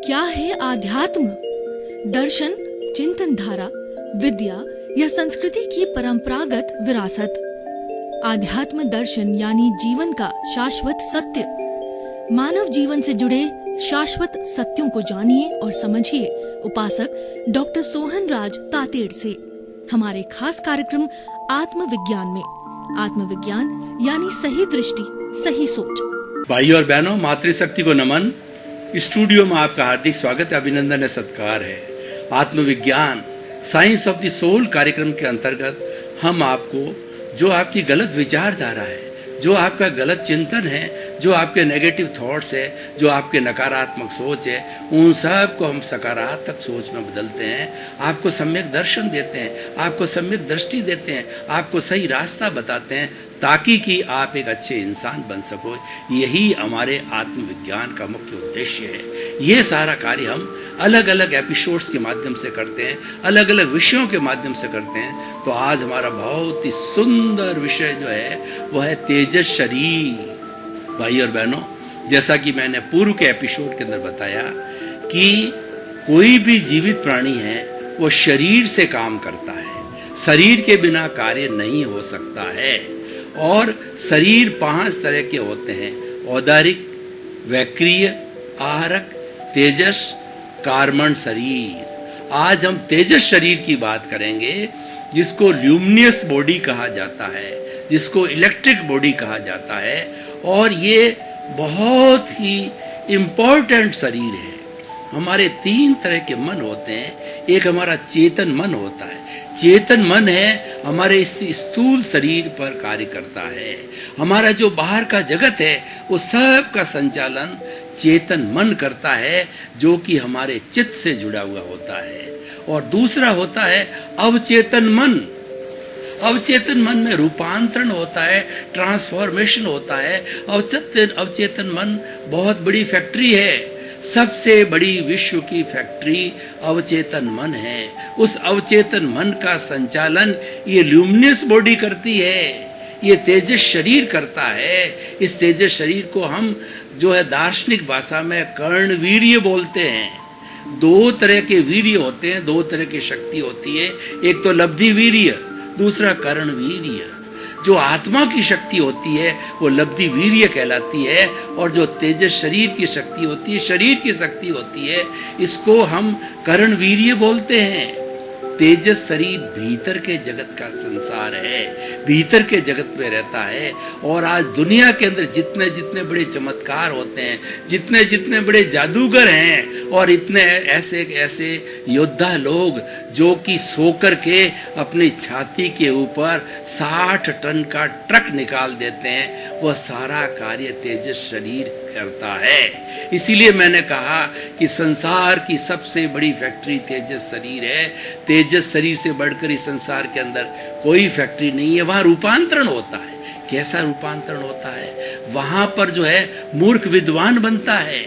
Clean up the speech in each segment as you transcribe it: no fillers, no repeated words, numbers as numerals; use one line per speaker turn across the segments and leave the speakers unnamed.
क्या है आध्यात्म? दर्शन, चिंतन धारा, विद्या या संस्कृति की परंपरागत विरासत। आध्यात्म दर्शन यानी जीवन का शाश्वत सत्य। मानव जीवन से जुड़े शाश्वत सत्यों को जानिए और समझिए उपासक डॉक्टर सोहन राज तातेड़ से हमारे खास कार्यक्रम आत्मविज्ञान में। आत्मविज्ञान यानी सही दृष्टि, सही सोच।
भाइयों और बहनों, मातृशक्ति को नमन। स्टूडियो में आपका हार्दिक स्वागत है, अभिनंदन है, सत्कार है। आत्मविज्ञान साइंस ऑफ द सोल कार्यक्रम के अंतर्गत हम आपको जो आपकी गलत विचारधारा है, जो आपका गलत चिंतन है, जो आपके नेगेटिव थॉट्स है, जो आपके नकारात्मक सोच है, उन सब को हम सकारात्मक सोच में बदलते हैं। आपको सम्यक दर्शन देते हैं, आपको सम्यक दृष्टि देते हैं, आपको सही रास्ता बताते हैं ताकि कि आप एक अच्छे इंसान बन सको। यही हमारे आत्मविज्ञान का मुख्य उद्देश्य है। ये सारा कार्य हम अलग अलग एपिसोड्स के माध्यम से करते हैं, अलग अलग विषयों के माध्यम से करते हैं। तो आज हमारा बहुत ही सुंदर विषय जो है वह है तेजस शरीर। भाई और बहनों, जैसा कि मैंने पूर्व के एपिसोड के अंदर बताया कि कोई भी जीवित प्राणी है वो शरीर से काम करता है। शरीर के बिना कार्य नहीं हो सकता है। और शरीर 5 तरह के होते हैं: औदारिक, वैक्रिय, आहारक, तेजस, कार्मण शरीर। आज हम तेजस शरीर की बात करेंगे, जिसको ल्यूमिनियस बॉडी कहा जाता है, जिसको इलेक्ट्रिक बॉडी कहा जाता है। और ये बहुत ही इम्पोर्टेंट शरीर है। हमारे 3 तरह के मन होते हैं। एक हमारा चेतन मन होता है। चेतन मन है हमारे इस स्थूल शरीर पर कार्य करता है। हमारा जो बाहर का जगत है वो सब का संचालन चेतन मन करता है, जो कि हमारे चित्त से जुड़ा हुआ होता है। और दूसरा होता है अवचेतन मन। अवचेतन मन में रूपांतरण होता है, ट्रांसफॉर्मेशन होता है। अवचेतन मन बहुत बड़ी फैक्ट्री है। सबसे बड़ी विश्व की फैक्ट्री अवचेतन मन है। उस अवचेतन मन का संचालन ये ल्यूमिनियस बॉडी करती है, ये तेजस शरीर करता है। इस तेजस शरीर को हम जो है दार्शनिक भाषा में कर्णवीर्य बोलते हैं। 2 तरह के वीर्य होते हैं, 2 तरह की शक्ति होती है। एक तो लब्धि वीर्य, दूसरा कर्णवीर्य। जो आत्मा की शक्ति होती है वो लब्धि वीर्य कहलाती है। और जो तेजस शरीर की शक्ति होती है, शरीर की शक्ति होती है, इसको हम कर्णवीर्य बोलते हैं। तेजस शरीर भीतर के जगत का संसार है, भीतर के जगत में रहता है। और आज दुनिया के अंदर जितने जितने बड़े चमत्कार होते हैं, जितने जितने बड़े जादूगर हैं, और इतने ऐसे ऐसे योद्धा लोग जो कि सो कर के अपनी छाती के ऊपर 60 टन का ट्रक निकाल देते हैं, वह सारा कार्य तेजस शरीर करता है। इसीलिए मैंने कहा कि संसार की सबसे बड़ी फैक्ट्री तेजस शरीर है। तेजस शरीर से बढ़कर इस संसार के अंदर कोई फैक्ट्री नहीं है। वहाँ रूपांतरण होता है। कैसा रूपांतरण होता है? वहाँ पर जो है मूर्ख विद्वान बनता है,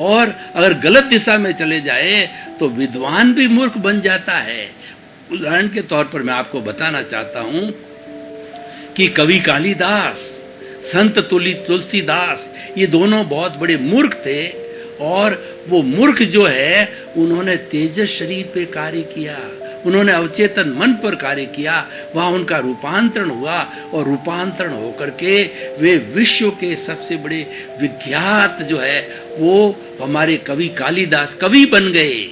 और अगर गलत दिशा में चले जाए तो विद्वान भी मूर्ख बन जाता है। उदाहरण के तौर पर मैं आपको बताना चाहता हूँ कि कवि कालिदास, संत तुलसीदास, ये दोनों बहुत बड़े मूर्ख थे। और वो मूर्ख जो है उन्होंने तेजस शरीर पे कार्य किया, उन्होंने अवचेतन मन पर कार्य किया। वहाँ उनका रूपांतरण हुआ, और रूपांतरण होकर के वे विश्व के सबसे बड़े विख्यात जो है वो हमारे कवि कालिदास कवि बन गए।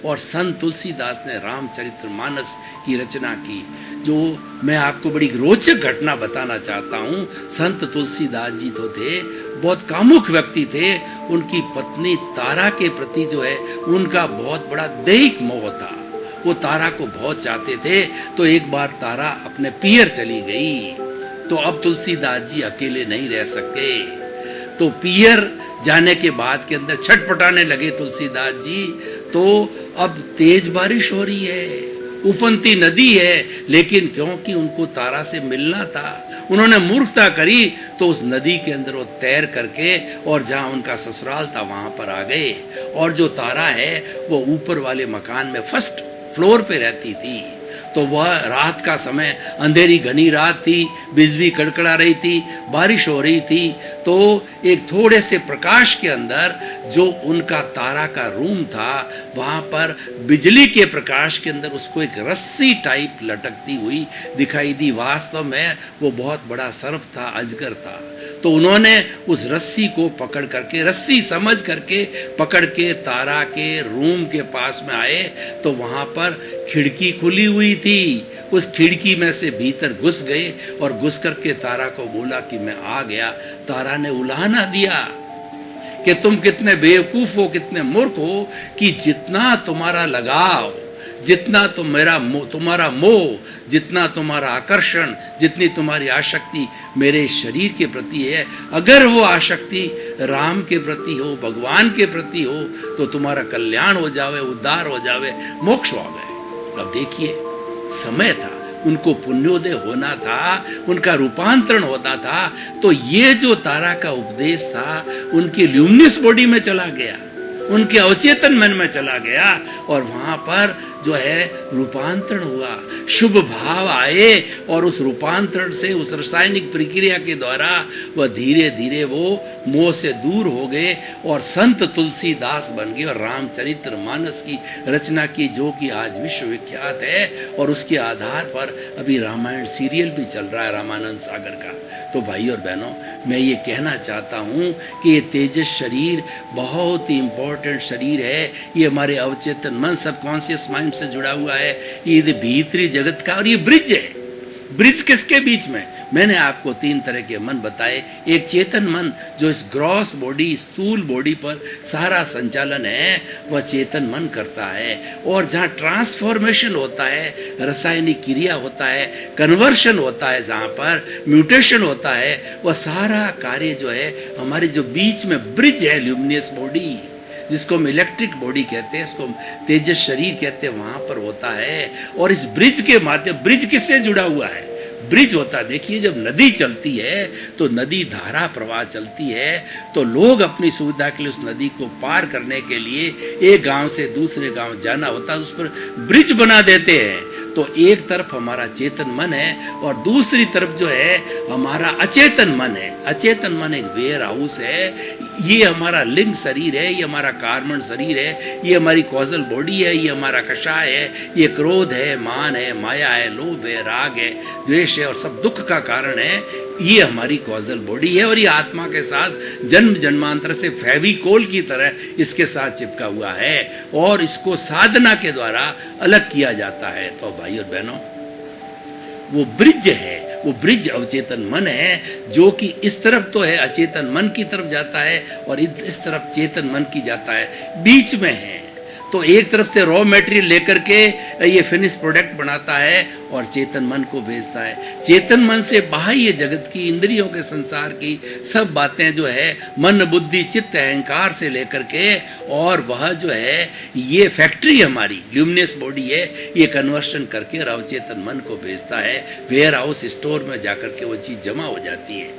और संत तुलसीदास ने रामचरितमानस की रचना की। जो मैं आपको बड़ी रोचक घटना बताना चाहता हूँ। संत तुलसीदास जी तो थे बहुत कामुक व्यक्ति थे। उनकी पत्नी तारा के प्रति जो है उनका बहुत बड़ा दैहिक मोह था। वो तारा को बहुत चाहते थे। तो एक बार तारा अपने पियर चली गई, तो अब तुलसीदास जी अकेले नहीं रह सके। तो पियर जाने के बाद के अंदर छटपटाने लगे तुलसीदास जी। तो अब तेज बारिश हो रही है, उफनती नदी है, लेकिन क्योंकि उनको तारा से मिलना था, उन्होंने मूर्खता करी, तो उस नदी के अंदर वो तैर करके और जहाँ उनका ससुराल था वहाँ पर आ गए। और जो तारा है वो ऊपर वाले मकान में 1st फ्लोर पे रहती थी। तो वह रात का समय, अंधेरी घनी रात थी, बिजली कड़कड़ा रही थी, बारिश हो रही थी, तो एक थोड़े से प्रकाश के अंदर जो उनका तारा का रूम था, वहां पर बिजली के प्रकाश के अंदर उसको एक रस्सी टाइप लटकती हुई दिखाई दी। वास्तव में वो बहुत बड़ा सर्प था, अजगर था। तो उन्होंने उस रस्सी को पकड़ करके, रस्सी समझ करके पकड़ के तारा के रूम के पास में आए, तो वहां पर खिड़की खुली हुई थी। उस खिड़की में से भीतर घुस गए और घुस करके तारा को बोला कि मैं आ गया। तारा ने उलाहना दिया कि तुम कितने बेवकूफ हो, कितने मूर्ख हो कि जितना तुम्हारा लगाव, जितना तुम्हारा मोह, जितना तुम्हारा आकर्षण, जितनी तुम्हारी आसक्ति मेरे शरीर के प्रति है, अगर वो आसक्ति राम के प्रति हो, भगवान के प्रति हो, तो तुम्हारा कल्याण हो जावे, उद्धार हो जावे, मोक्ष हो गए। अब देखिए, समय था, उनको पुण्योदय होना था, उनका रूपांतरण होता था। तो ये जो तारा का उपदेश था उनकी ल्यूमिनस बॉडी में चला गया, उनके अवचेतन मन में चला गया, और वहां पर जो है रूपांतरण हुआ, शुभ भाव आए, और उस रूपांतरण से, उस रासायनिक प्रक्रिया के द्वारा वह धीरे धीरे वो मोह से दूर हो गए और संत तुलसीदास बन गए और रामचरित्र मानस की रचना की, जो कि आज विश्व विख्यात है। और उसके आधार पर अभी रामायण सीरियल भी चल रहा है, रामानंद सागर का। तो भाई और बहनों, मैं ये कहना चाहता हूँ कि ये तेजस शरीर बहुत ही इम्पोर्टेंट शरीर है। ये हमारे अवचेतन मन, सबकॉन्शियस माइंड से जुड़ा हुआ है, ये भीतरी जगत का, और ये ब्रिज है। ब्रिज किसके बीच में? मैंने आपको 3 तरह के मन बताए। एक चेतन मन जो इस ग्रॉस बॉडी, स्थूल बॉडी पर सारा संचालन है, वह चेतन मन करता है। और जहाँ ट्रांसफॉर्मेशन होता है, रासायनिक क्रिया होता है, कन्वर्शन होता है, जहाँ पर म्यूटेशन होता है, वह सारा कार्य जो है हमारे जो बीच में ब्रिज है, ल्यूमिनस बॉडी, जिसको हम इलेक्ट्रिक बॉडी कहते हैं, इसको हम तेजस शरीर कहते हैं, वहां पर होता है। और इस ब्रिज के माध्यम, ब्रिज किससे जुड़ा हुआ है? ब्रिज होता है, देखिए जब नदी चलती है तो नदी धारा प्रवाह चलती है, तो लोग अपनी सुविधा के लिए उस नदी को पार करने के लिए एक गांव से दूसरे गांव जाना होता है, उस पर ब्रिज बना देते हैं। तो एक तरफ हमारा चेतन मन है और दूसरी तरफ जो है हमारा अचेतन मन है। अचेतन मन एक वेयर हाउस है, ये हमारा लिंग शरीर है, ये हमारा कार्बन शरीर है, ये हमारी कॉजल बॉडी है, ये हमारा कषाय है, ये क्रोध है, मान है, माया है, लोभ है, राग है, द्वेष है और सब दुख का कारण है। ये हमारी कॉजल बॉडी है और ये आत्मा के साथ जन्म जन्मांतर से फेविकोल की तरह इसके साथ चिपका हुआ है और इसको साधना के द्वारा अलग किया जाता है। तो भाई और बहनों, वो ब्रिज है, वो ब्रिज अवचेतन मन है, जो कि इस तरफ तो है, अचेतन मन की तरफ जाता है और इस तरफ चेतन मन की जाता है, बीच में है। तो एक तरफ से रॉ मटेरियल लेकर के ये फिनिश प्रोडक्ट बनाता है और चेतन मन को भेजता है। चेतन मन से बाह्य जगत की, इंद्रियों के संसार की सब बातें जो है मन, बुद्धि, चित्त, अहंकार से लेकर के, और वह जो है ये फैक्ट्री हमारी ल्यूमिनस बॉडी है, ये कन्वर्शन करके अवचेतन मन को भेजता है। वेयर हाउस, स्टोर में जाकर के वो चीज़ जमा हो जाती है।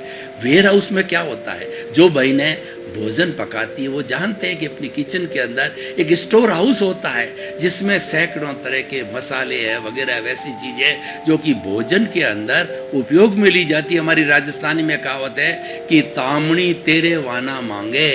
वेयर हाउस में क्या होता है? जो बहनें भोजन पकाती है वो जानते हैं कि अपनी किचन के अंदर एक स्टोर हाउस होता है, जिसमें सैकड़ों तरह के मसाले हैं वगैरह, वैसी चीजें जो कि भोजन के अंदर उपयोग में ली जाती है। हमारी राजस्थानी में कहावत है कि तामणी तेरे वाना मांगे,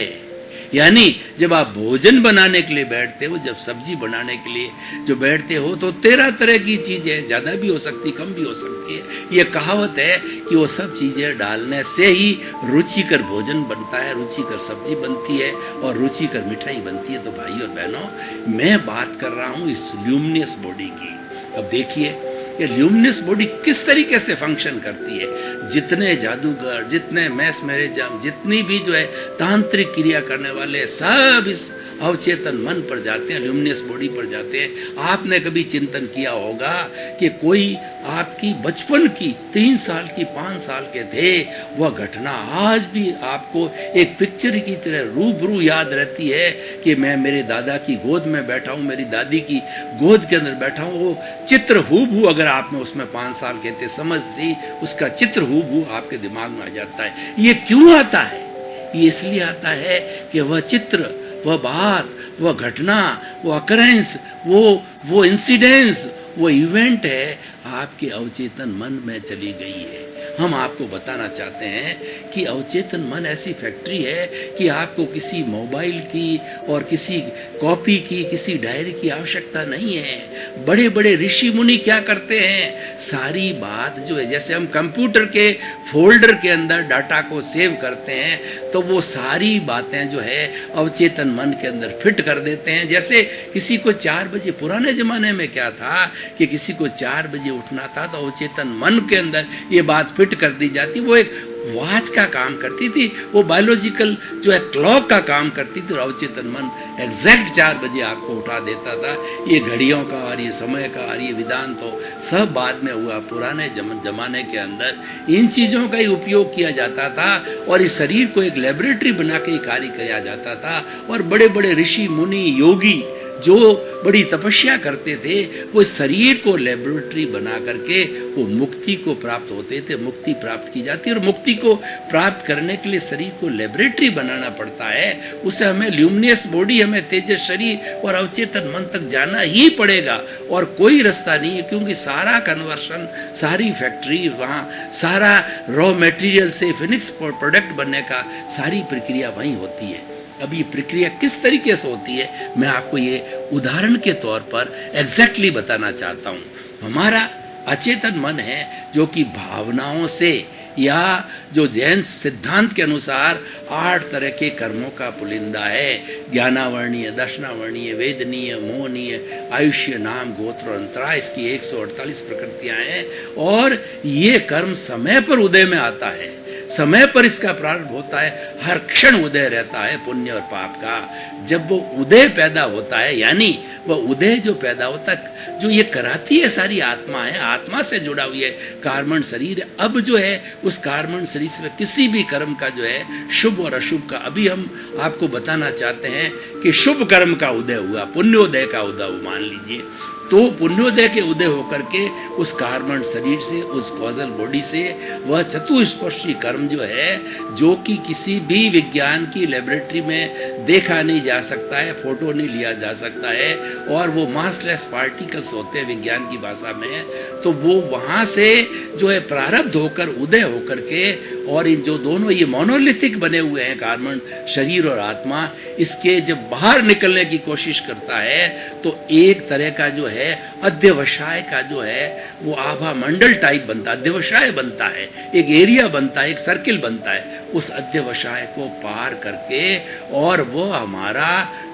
यानी जब आप भोजन बनाने के लिए बैठते हो, जब सब्जी बनाने के लिए जो बैठते हो, तो 13 तरह की चीजें, ज्यादा भी हो सकती, कम भी हो सकती है। ये कहावत है कि वो सब चीजें डालने से ही रुचिकर भोजन बनता है, रुचिकर सब्जी बनती है और रुचिकर मिठाई बनती है। तो भाई और बहनों, मैं बात कर रहा हूँ इस ल्यूमिनस बॉडी की। अब देखिए ये ल्यूमिनस बॉडी किस तरीके से फंक्शन करती है। जितने जादूगर, जितने मैस मैरेजम, जितनी भी जो है तांत्रिक क्रिया करने वाले, सब इस अवचेतन मन पर जाते हैं, ल्यूमिनस बॉडी पर जाते हैं। आपने कभी चिंतन किया होगा कि कोई आपकी बचपन की 3 साल की, 5 साल के थे, वह घटना आज भी आपको एक पिक्चर की तरह रूबरू याद रहती है कि मैं मेरे दादा की गोद में बैठा हूँ, मेरी दादी की गोद के अंदर बैठा हूँ। वो चित्र हूबहू, अगर आप में उसमें 5 साल के थे समझ थी, उसका चित्र हूबहू आपके दिमाग में आ जाता है। ये क्यों आता है? ये इसलिए आता है कि वह चित्र, वह बात, वह घटना, वो अकरेंस, वो इंसिडेंस, वो इवेंट है आपके अवचेतन मन में चली गई है। हम आपको बताना चाहते हैं कि अवचेतन मन ऐसी फैक्ट्री है कि आपको किसी मोबाइल की और किसी कॉपी की, किसी डायरी की आवश्यकता नहीं है। बड़े बड़े ऋषि मुनि क्या करते हैं, सारी बात जो है, जैसे हम कंप्यूटर के फोल्डर के अंदर डाटा को सेव करते हैं, तो वो सारी बातें जो है अवचेतन मन के अंदर फिट कर देते हैं। जैसे किसी को 4 बजे, पुराने जमाने में क्या था कि किसी को 4 बजे उठना था तो अवचेतन मन के अंदर ये बात फिट कर दी जाती। वो एक वॉच का काम करती थी, वो बायोलॉजिकल जो है क्लॉक का काम करती थी, और अवचेतन मन एग्जैक्ट 4 बजे आपको उठा देता था। ये घड़ियों का और ये समय का और ये विधान तो सब बाद में हुआ। पुराने जमाने के अंदर इन चीज़ों का ही उपयोग किया जाता था और इस शरीर को एक लेबोरेटरी बना के ही कार्य किया जाता था। और बड़े बड़े ऋषि मुनि योगी जो बड़ी तपस्या करते थे, वो शरीर को लेबोरेटरी बना करके वो मुक्ति को प्राप्त होते थे। मुक्ति प्राप्त की जाती है, और मुक्ति को प्राप्त करने के लिए शरीर को लेबोरेटरी बनाना पड़ता है। उसे हमें ल्यूमिनियस बॉडी, हमें तेजस शरीर और अवचेतन मन तक जाना ही पड़ेगा, और कोई रास्ता नहीं है, क्योंकि सारा कन्वर्शन, सारी फैक्ट्री वहाँ, सारा रॉ मटेरियल से फिनिक्स प्रोडक्ट बनने का सारी प्रक्रिया वहीं होती है। अब ये प्रक्रिया किस तरीके से होती है, मैं आपको ये उदाहरण के तौर पर एग्जैक्टली बताना चाहता हूँ। हमारा अचेतन मन है जो कि भावनाओं से, या जो जैन सिद्धांत के अनुसार 8 तरह के कर्मों का पुलिंदा है। ज्ञानावर्णीय, दर्शनावर्णीय, वेदनीय, मोहनीय, आयुष्य, नाम, गोत्र और अंतरा, इसकी 148 प्रकृतियां हैं। और ये कर्म समय पर उदय में आता है, समय पर इसका प्रारंभ होता है, हर क्षण उदय रहता है पुण्य और पाप का। जब वो उदय पैदा होता है, यानी वह उदय जो पैदा होता है, जो ये कराती है सारी आत्मा है, आत्मा से जुड़ा हुई है, कार्बन शरीर। अब जो है उस कार्बन शरीर से किसी भी कर्म का जो है शुभ और अशुभ का, अभी हम आपको बताना चाहते हैं कि शुभ कर्म का उदय हुआ, पुण्योदय का उदय मान लीजिए। तो पुण्योदय के उदय होकर के उस कार्बन शरीर से, उस कॉजल बॉडी से वह चतुष्पर्शी कर्म जो है, जो कि किसी भी विज्ञान की लेबोरेटरी में देखा नहीं जा सकता है, फोटो नहीं लिया जा सकता है, और वो मासलेस पार्टिकल्स होते हैं विज्ञान की भाषा में, तो वो वहाँ से जो है प्रारब्ध होकर उदय होकर के, और इन जो दोनों ये मोनोलिथिक बने हुए हैं कार्बन शरीर और आत्मा, इसके जब बाहर निकलने की कोशिश करता है तो एक तरह का जो है अध्यवसाय का जो है वो आभा मंडल टाइप बनता है, अध्यवसाय बनता है, एक एरिया बनता है, एक सर्किल बनता है। उस अध्यवसाय को पार करके, और वो हमारा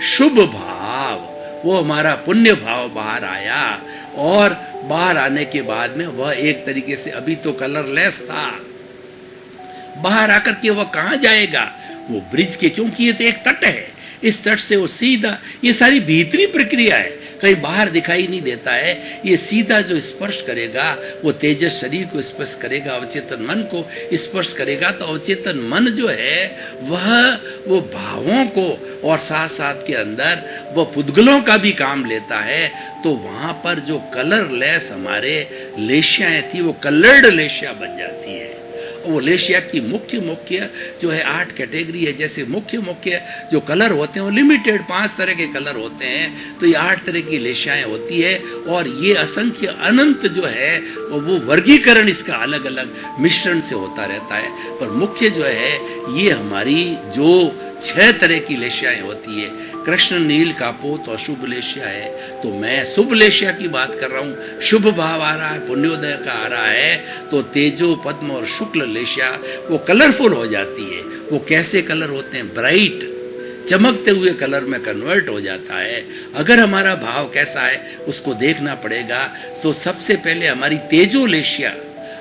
शुभ भाव, वो हमारा पुण्य भाव बाहर आया, और बाहर आने के बाद में वह एक तरीके से, अभी तो कलरलेस था, बाहर आकर के वह कहाँ जाएगा, वो ब्रिज के, क्योंकि ये तो एक तट है, इस तट से वो सीधा, ये सारी भीतरी प्रक्रिया है, कहीं बाहर दिखाई नहीं देता है। ये सीधा जो स्पर्श करेगा वो तेजस शरीर को स्पर्श करेगा, अवचेतन मन को स्पर्श करेगा, तो अवचेतन मन जो है वह वो भावों को और साथ साथ के अंदर वो पुद्गलों का भी काम लेता है। तो वहाँ पर जो कलरलेस हमारे लेशियाएं थी वो कलर्ड लेशिया बन जाती है। वो लेशिया की मुख्य जो है 8 कैटेगरी है। जैसे मुख्य जो कलर होते हैं वो लिमिटेड 5 तरह के कलर होते हैं, तो ये 8 तरह की लेशियाएं होती है, और ये असंख्य अनंत जो है वो वर्गीकरण इसका अलग अलग मिश्रण से होता रहता है। पर मुख्य जो है ये हमारी जो 6 तरह की लेशियाएं होती है। कृष्ण नील कापोत और शुभ लेशिया है, तो मैं शुभ लेशिया की बात कर रहा हूँ। शुभ भाव आ रहा है, पुण्योदय का आ रहा है, तो तेजो पद्म और शुक्ल लेशिया वो कलरफुल हो जाती है। वो कैसे कलर होते हैं, ब्राइट चमकते हुए कलर में कन्वर्ट हो जाता है। अगर हमारा भाव कैसा है उसको देखना पड़ेगा। तो सबसे पहले हमारी तेजो लेशिया,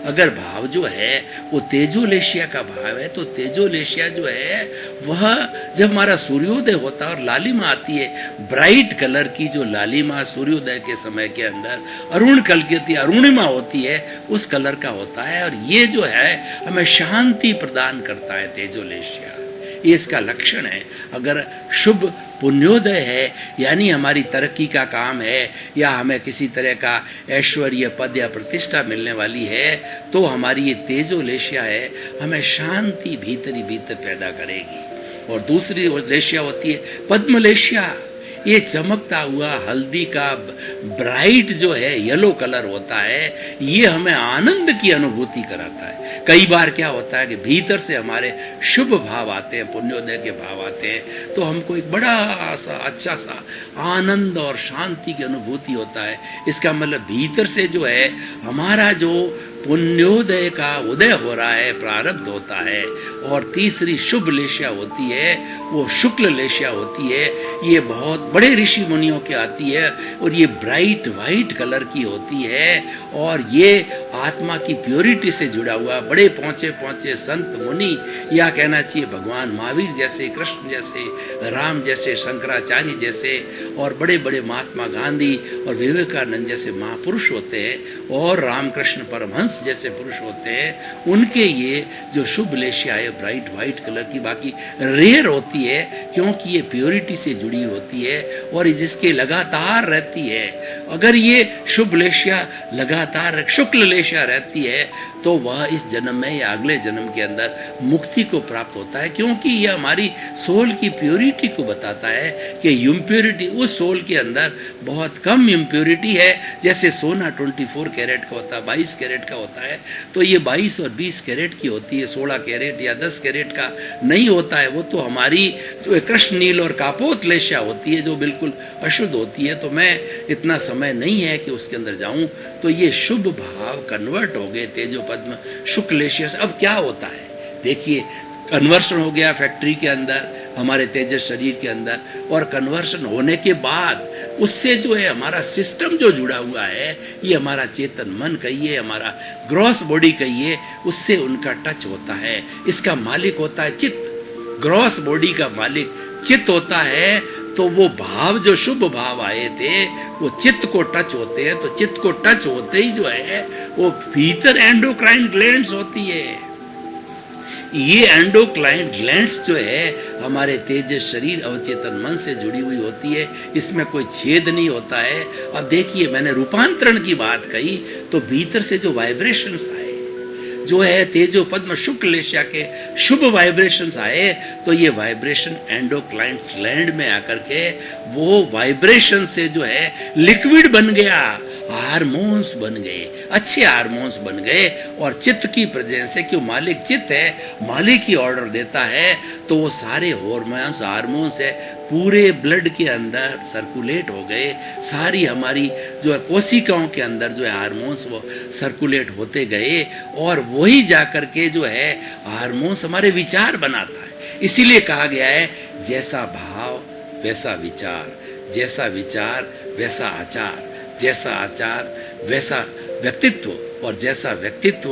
अगर भाव जो है वो तेजोलेशिया का भाव है, तो तेजोलेशिया जो है वह जब हमारा सूर्योदय होता है और लालिमा आती है, ब्राइट कलर की जो लालिमा सूर्योदय के समय के अंदर अरुण कल की अरुणिमा होती है, उस कलर का होता है। और ये जो है हमें शांति प्रदान करता है तेजोलेशिया, ये इसका लक्षण है। अगर शुभ पुण्योदय है, यानी हमारी तरक्की का काम है, या हमें किसी तरह का ऐश्वर्य पद या प्रतिष्ठा मिलने वाली है, तो हमारी ये तेजोलेशिया है हमें शांति भीतर पैदा करेगी। और दूसरी लेशिया होती है पद्मलेशिया, ये चमकता हुआ हल्दी का ब्राइट जो है येलो कलर होता है, ये हमें आनंद की अनुभूति कराता है। कई बार क्या होता है कि भीतर से हमारे शुभ भाव आते हैं, पुण्योदय के भाव आते हैं, तो हमको एक बड़ा सा अच्छा सा आनंद और शांति की अनुभूति होता है। इसका मतलब भीतर से जो है हमारा जो पुण्योदय का उदय हो रहा है, प्रारब्ध होता है। और तीसरी शुभ लेशिया होती है, वो शुक्ल लेशिया होती है। ये बहुत बड़े ऋषि मुनियों के आती है और ये ब्राइट वाइट कलर की होती है और ये आत्मा की प्योरिटी से जुड़ा हुआ बड़े पहुंचे पहुंचे संत मुनि, या कहना चाहिए भगवान महावीर जैसे, कृष्ण जैसे, राम जैसे, शंकराचार्य जैसे और बड़े बड़े महात्मा गांधी और विवेकानंद जैसे महापुरुष होते हैं और रामकृष्ण परमहंस जैसे पुरुष होते हैं। उनके ये जो शुभ लेशिया है ब्राइट वाइट कलर की, बाकी रेयर होती है क्योंकि ये प्योरिटी से जुड़ी होती है और जिसके लगातार रहती है। अगर ये शुभ लेशिया लगातार शुक्ल लेशिया रहती है तो वह इस जन्म में या अगले जन्म के अंदर मुक्ति को प्राप्त होता है, क्योंकि यह हमारी सोल की प्योरिटी को बताता है कि इम्प्योरिटी उस सोल के अंदर बहुत कम इम्प्योरिटी है। जैसे सोना 24 कैरेट का होता है, 22 कैरेट का होता है, तो ये 22 और 20 कैरेट की होती है, 16 कैरेट या 10 कैरेट का नहीं होता है। वो तो हमारी जो कृष्ण नील और कापोत लेशिया होती है जो बिल्कुल अशुद्ध होती है। तो मैं इतना समय नहीं है कि उसके अंदर जाऊं। तो ये शुभ भाव कन्वर्ट हो गए तेजो पद्म शुक्ल लेशिया से। अब क्या होता है, देखिए कन्वर्शन हो गया फैक्ट्री के अंदर, हमारे तेजस शरीर के अंदर, और कन्वर्शन होने के बाद उससे जो है हमारा सिस्टम जो जुड़ा हुआ है, ये हमारा चेतन मन कहिए, हमारा ग्रॉस बॉडी कहिए, उससे उनका टच होता है। इसका मालिक होता है चित्त, ग्रॉस बॉडी का मालिक चित्त होता है। तो वो भाव जो शुभ भाव आए थे वो चित्त को टच होते हैं, तो चित्त को टच होते ही जो है वो भीतर एंडोक्राइन ग्लैंड्स होती है। ये एंडोक्राइन ग्लैंड्स जो है हमारे तेजस शरीर अवचेतन मन से जुड़ी हुई होती है, इसमें कोई छेद नहीं होता है। अब देखिए मैंने रूपांतरण की बात कही, तो भीतर से जो वाइब्रेशंस आए जो है तेजो पद्म शुक्ल लेशिया के शुभ वाइब्रेशंस आए, तो ये वाइब्रेशन एंडोक्राइन ग्लैंड में आकर के वो वाइब्रेशन से जो है लिक्विड बन गया, हार्मोन्स बन गए, अच्छे हार्मोन्स बन गए। और चित्त की प्रेजेंस है, क्यों मालिक चित्त है, मालिक ही ऑर्डर देता है, तो वो सारे हार्मोन्स हार्मोन्स है पूरे ब्लड के अंदर सर्कुलेट हो गए। सारी हमारी जो है कोशिकाओं के अंदर जो है हार्मोन्स वो सर्कुलेट होते गए, और वही जाकर के जो है हार्मोन्स हमारे विचार बनाता है। इसीलिए कहा गया है जैसा भाव वैसा विचार, जैसा विचार वैसा आचार, जैसा आचार वैसा व्यक्तित्व, और जैसा व्यक्तित्व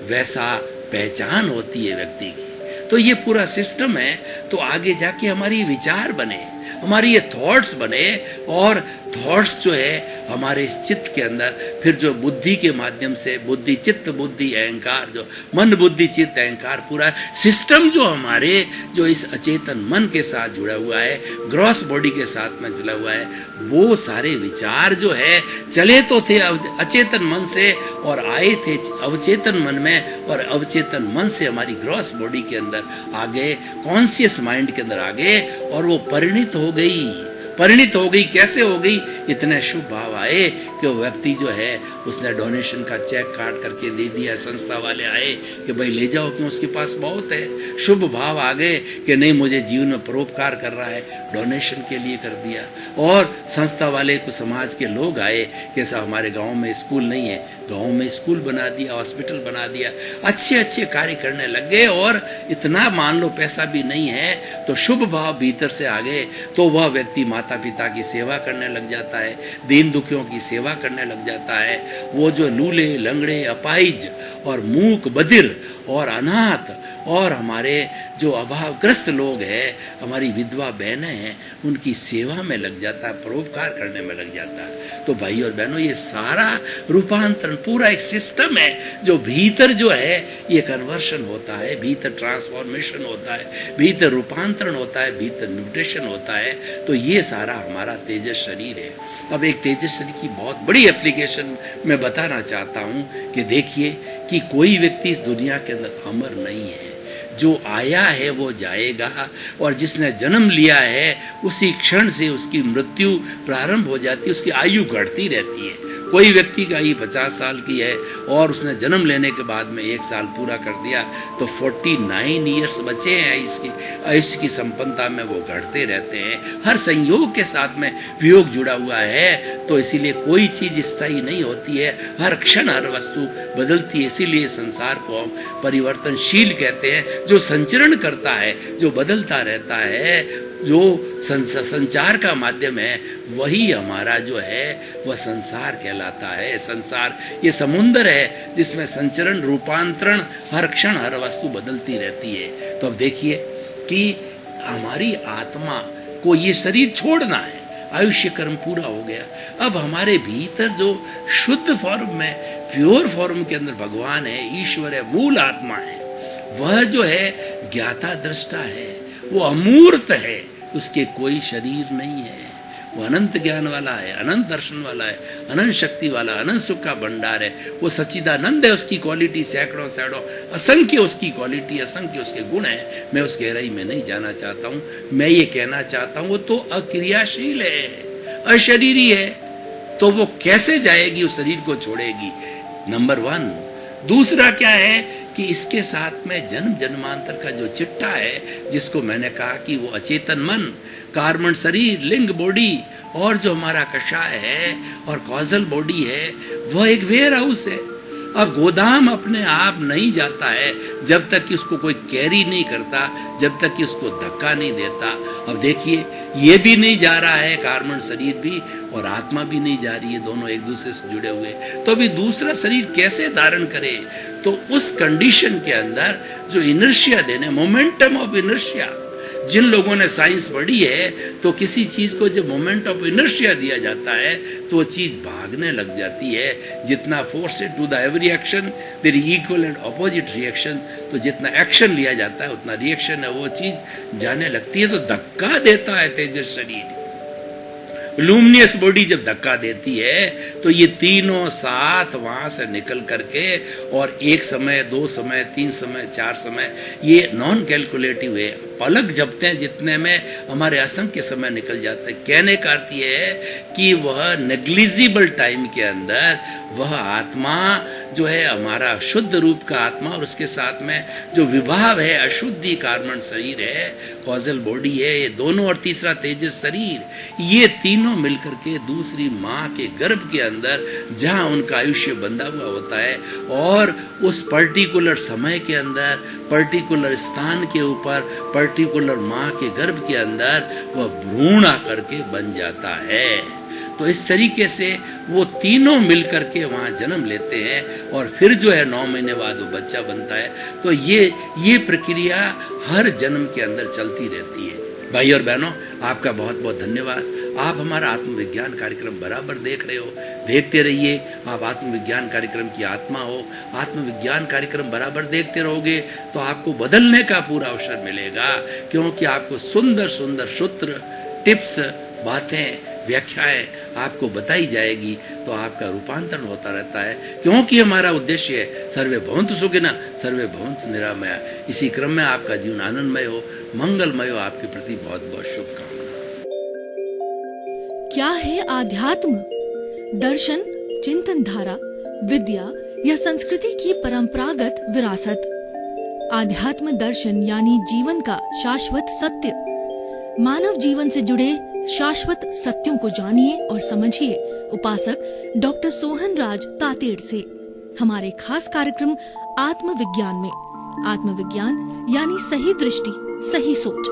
वैसा पहचान होती है व्यक्ति की। तो ये पूरा सिस्टम है। तो आगे जाके हमारी विचार बने, हमारी ये थॉट्स बने, और थॉट्स जो है हमारे इस चित्त के अंदर फिर जो बुद्धि के माध्यम से, बुद्धि चित्त बुद्धि अहंकार, जो मन बुद्धि चित्त अहंकार पूरा सिस्टम जो हमारे जो इस अचेतन मन के साथ जुड़ा हुआ है, ग्रॉस बॉडी के साथ में जुड़ा हुआ है, वो सारे विचार जो है चले तो थे अचेतन मन से और आए थे अवचेतन मन में, और अवचेतन मन से हमारी ग्रॉस बॉडी के अंदर आ गए, कॉन्शियस माइंड के अंदर आ गए, और वो परिणित हो गई। परिणित हो गई कैसे हो गई, इतने शुभ भाव आए कि वो व्यक्ति जो है उसने डोनेशन का चेक काट करके दे दिया, संस्था वाले आए कि भाई ले जाओ क्यों, उसके पास बहुत है। शुभ भाव आ गए कि नहीं मुझे जीवन में परोपकार कर रहा है, डोनेशन के लिए कर दिया। और संस्था वाले को समाज के लोग आए कि साहब हमारे गांव में स्कूल नहीं है, गांव में स्कूल बना दिया, हॉस्पिटल बना दिया, अच्छे अच्छे कार्य करने लग गए। और इतना मान लो पैसा भी नहीं है तो शुभ भाव भीतर से आ गए, तो वह व्यक्ति माता पिता की सेवा करने लग जाता है, दीन दुखियों की सेवा करने लग जाता है। वो जो लूले लंगड़े अपाहिज और मूक बधिर और अनाथ और हमारे जो अभावग्रस्त लोग हैं, हमारी विधवा बहनें हैं, उनकी सेवा में लग जाता है, परोपकार करने में लग जाता है। तो भाई और बहनों ये सारा रूपांतरण पूरा एक सिस्टम है जो भीतर जो है ये कन्वर्शन होता है, भीतर ट्रांसफॉर्मेशन होता है, भीतर रूपांतरण होता है, भीतर म्यूटेशन होता है। तो ये सारा हमारा तेजस शरीर है। अब एक तेजस शरीर की बहुत बड़ी एप्लीकेशन मैं बताना चाहता हूँ कि देखिए कि कोई व्यक्ति इस दुनिया के अंदर अमर नहीं है। जो आया है वो जाएगा, और जिसने जन्म लिया है उसी क्षण से उसकी मृत्यु प्रारंभ हो जाती है, उसकी आयु घटती रहती है। कोई व्यक्ति का आयु 50 साल की है और उसने जन्म लेने के बाद में 1 साल पूरा कर दिया तो 49 ईयर्स बचे हैं आयुष्य की संपन्नता में, वो घटते रहते हैं। हर संयोग के साथ में वियोग जुड़ा हुआ है, तो इसीलिए कोई चीज़ स्थायी नहीं होती है, हर क्षण हर वस्तु बदलती है। इसीलिए संसार को हम परिवर्तनशील कहते हैं। जो संचरण करता है, जो बदलता रहता है, जो संचार का माध्यम है, वही हमारा जो है वह संसार कहलाता है। संसार ये समुंदर है जिसमें संचरण, रूपांतरण, हर क्षण हर वस्तु बदलती रहती है। तो अब देखिए कि हमारी आत्मा को ये शरीर छोड़ना है, आयुष्य कर्म पूरा हो गया। अब हमारे भीतर जो शुद्ध फॉर्म में, प्योर फॉर्म के अंदर भगवान है, ईश्वर है, मूल आत्मा है, वह जो है ज्ञाता दृष्टा है, वो अमूर्त है, उसके कोई शरीर नहीं है, वो अनंत ज्ञान वाला है, अनंत दर्शन वाला है, अनंत शक्ति वाला, अनंत सुख का भंडार है, वो सच्चिदानंद है। उसकी क्वालिटी सैकड़ों असंख्य उसकी क्वालिटी, असंख्य उसके गुण है। मैं उस गहराई में नहीं जाना चाहता हूँ। मैं ये कहना चाहता हूँ वो तो अक्रियाशील है, अशरीरी है, तो वो कैसे जाएगी, उस शरीर को छोड़ेगी, नंबर 1। दूसरा क्या है कि इसके साथ में जन्म जन्मांतर का जो चिट्ठा है, जिसको मैंने कहा कि वो अचेतन मन, कार्बन शरीर, लिंग बॉडी, और जो हमारा कषाय है और कॉजल बॉडी है, वह एक वेयर हाउस है। अब गोदाम अपने आप नहीं जाता है जब तक कि उसको कोई कैरी नहीं करता, जब तक कि उसको धक्का नहीं देता। अब देखिए ये भी नहीं जा रहा है, कार्बन शरीर भी और आत्मा भी नहीं जा रही है, दोनों एक दूसरे से जुड़े हुए। तो अभी दूसरा शरीर कैसे धारण करे? तो उस कंडीशन के अंदर जो इनर्शिया देने, मोमेंटम ऑफ इनर्शिया, जिन लोगों ने साइंस पढ़ी है तो किसी चीज को जब मोमेंट ऑफ इनर्शिया दिया जाता है तो वो चीज भागने लग जाती है। जितना force to the every action there is equal and opposite reaction, तो जितना एक्शन लिया जाता है उतना रिएक्शन है, वो चीज जाने लगती है। तो धक्का देता है तेजस शरीर, लूमिनियस बॉडी जब धक्का देती है तो ये तीनों साथ वहां से निकल करके, और एक समय, 2 समय, 3 समय, 4 समय, ये नॉन कैलकुलेटिव है, पलक झपते हैं जितने में हमारे असंख्य समय निकल जाता है। कहने का अर्थ ये है कि वह नेग्लिजिबल टाइम के अंदर वह आत्मा जो है हमारा शुद्ध रूप का आत्मा, और उसके साथ में जो विभाव है, अशुद्धि कार्बन शरीर है, कॉजल बॉडी है, ये दोनों, और तीसरा तेजस शरीर, ये तीनों मिलकर के दूसरी माँ के गर्भ के अंदर जहाँ उनका आयुष्य बंधा हुआ होता है, और उस पर्टिकुलर समय के अंदर, पर्टिकुलर स्थान के ऊपर, पर्टिकुलर माँ के गर्भ के अंदर वह भ्रूण आकर के बन जाता है। तो इस तरीके से वो तीनों मिलकर के वहाँ जन्म लेते हैं, और फिर जो है 9 महीने बाद वो बच्चा बनता है। तो ये प्रक्रिया हर जन्म के अंदर चलती रहती है। भाई और बहनों, आपका बहुत बहुत धन्यवाद। आप हमारा आत्मविज्ञान कार्यक्रम बराबर देख रहे हो, देखते रहिए। आप आत्मविज्ञान कार्यक्रम की आत्मा हो, आत्मविज्ञान कार्यक्रम बराबर देखते रहोगे तो आपको बदलने का पूरा अवसर मिलेगा, क्योंकि आपको सुंदर सुंदर सूत्र, टिप्स, बातें, व्याख्याएं आपको बताई जाएगी, तो आपका रूपांतरण होता रहता है। क्योंकि हमारा उद्देश्य है सर्वे भवन्तु सुखिनः, सर्वे भवन्तु निरामया। इसी क्रम में आपका जीवन आनंदमय हो, मंगलमय हो। आपके प्रति बहुत बहुत शुभकामनाएं।
क्या है आध्यात्म? दर्शन, चिंतन धारा, विद्या या संस्कृति की परंपरागत विरासत। आध्यात्म दर्शन यानी जीवन का शाश्वत सत्य। मानव जीवन से जुड़े शाश्वत सत्यों को जानिए और समझिए उपासक डॉक्टर सोहन राज तातेड़ से हमारे खास कार्यक्रम आत्मविज्ञान में। आत्मविज्ञान यानी सही दृष्टि, सही सोच।